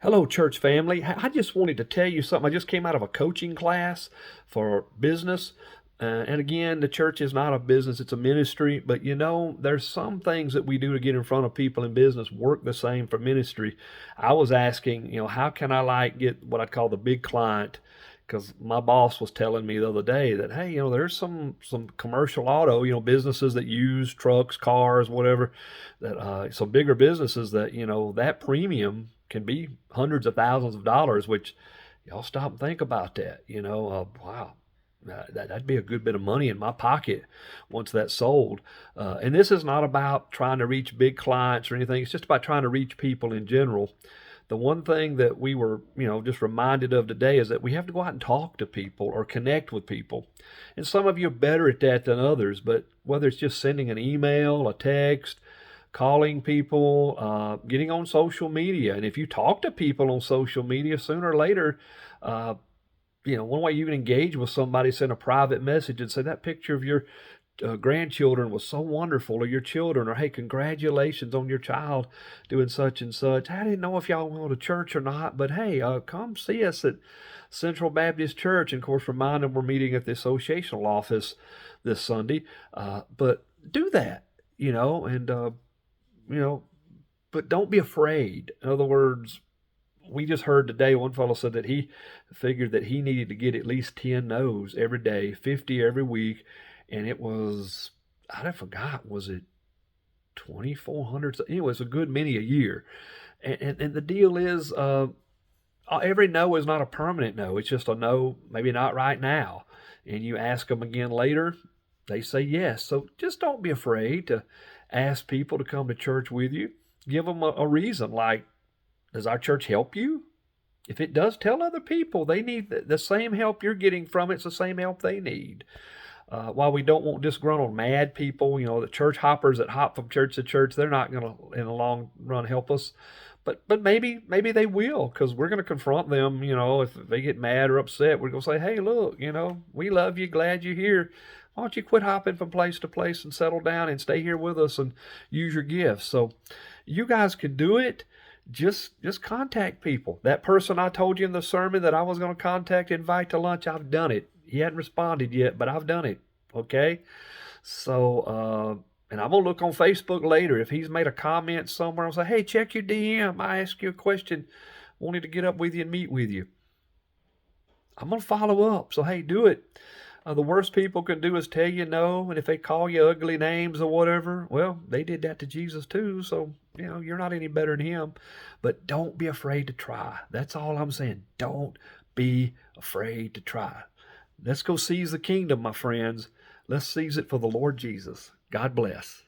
Hello, church family. I just wanted to tell you something. I just came out of a coaching class for business. And again, the church is not a business, it's a ministry. But there's some things that we do to get in front of people in business work the same for ministry. I was asking, how can I get what I call the big client? Because my boss was telling me the other day that, hey, there's some commercial auto, businesses that use trucks, cars, whatever, that some bigger businesses that, that premium can be hundreds of thousands of dollars, which y'all stop and think about that. Wow, that'd be a good bit of money in my pocket once that's sold. And this is not about trying to reach big clients or anything. It's just about trying to reach people in general. The one thing that we were, just reminded of today is that we have to go out and talk to people or connect with people. And some of you are better at that than others, but whether it's just sending an email, a text, calling people, getting on social media. And if you talk to people on social media, sooner or later, one way you can engage with somebody, send a private message and say, that picture of your grandchildren was so wonderful, or your children, or hey, congratulations on your child doing such and such. I didn't know if y'all went to church or not, but hey, come see us at Central Baptist Church. And of course, remind them we're meeting at the associational office this Sunday. But do that, and you know, but don't be afraid. In other words, we just heard today one fellow said that he figured that he needed to get at least 10 no's every day, 50 every week, and it was, I forgot, was it 2,400? Anyway, it's a good many a year. And the deal is, every no is not a permanent no. It's just a no, maybe not right now. And you ask them again later, they say yes. So just don't be afraid to ask people to come to church with you. Give them a reason, like, does our church help you? If it does, tell other people they need the same help you're getting from it. It's the same help they need. While we don't want disgruntled, mad people, the church hoppers that hop from church to church, they're not going to, in the long run, help us. But maybe they will, because we're going to confront them. If they get mad or upset, we're going to say, hey, look, we love you, glad you're here. Why don't you quit hopping from place to place and settle down and stay here with us and use your gifts? So you guys can do it. Just contact people. That person I told you in the sermon that I was going to contact, invite to lunch, I've done it. He hadn't responded yet, but I've done it. Okay? So, and I'm going to look on Facebook later. If he's made a comment somewhere, I'll say, hey, check your DM. I asked you a question. Wanted to get up with you and meet with you. I'm going to follow up. So, hey, do it. The worst people can do is tell you no. And if they call you ugly names or whatever, well, they did that to Jesus too. So, you're not any better than him. But don't be afraid to try. That's all I'm saying. Don't be afraid to try. Let's go seize the kingdom, my friends. Let's seize it for the Lord Jesus. God bless.